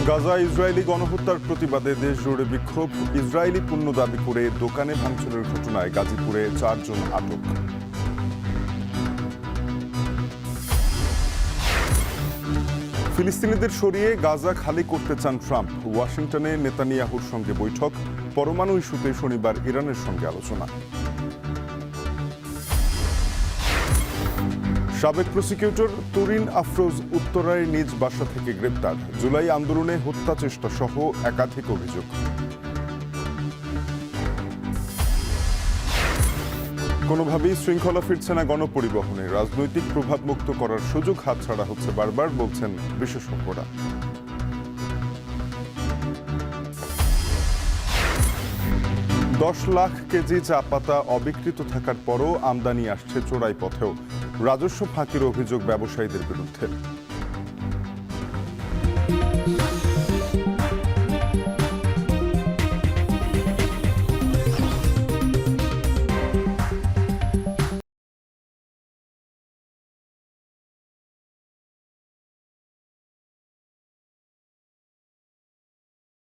Gaza Israeli গণহত্যার প্রতিবাদে দেশ জুড়ে বিক্ষোভ। ইসরায়েলি পণ্য দাবি করে দোকানে ভাঙচুরের ঘটনায় গাজীপুরে 4 জন আটক। ফিলিস্তিনিদের সরিয়ে গাজা খালি করতে চান ট্রাম্প। ওয়াশিংটনে নেতানিয়াহুর সঙ্গে বৈঠক। পরমাণু ইস্যুতে শনিবার ইরানের সঙ্গে আলোচনা। সাবেক প্রসিকিউটর তুরিন আফরোজ উত্তরায় নিজ বাসা থেকে গ্রেপ্তার। জুলাই আন্দোলনে হত্যা চেষ্টা সহ একাধিক অভিযোগ। কোনোভাবেই শৃঙ্খলা ফিরছে না গণপরিবহনে। রাজনৈতিক প্রভাবমুক্ত করার সুযোগ হাতছাড়া হচ্ছে বারবার, বলছেন বিশেষজ্ঞরা। দশ লাখ কেজি চা পাতা অবিকৃত থাকার পরও আমদানি আসছে চোরাই পথেও। রাজস্ব ফাঁকির অভিযোগ ব্যবসায়ীদের বিরুদ্ধে।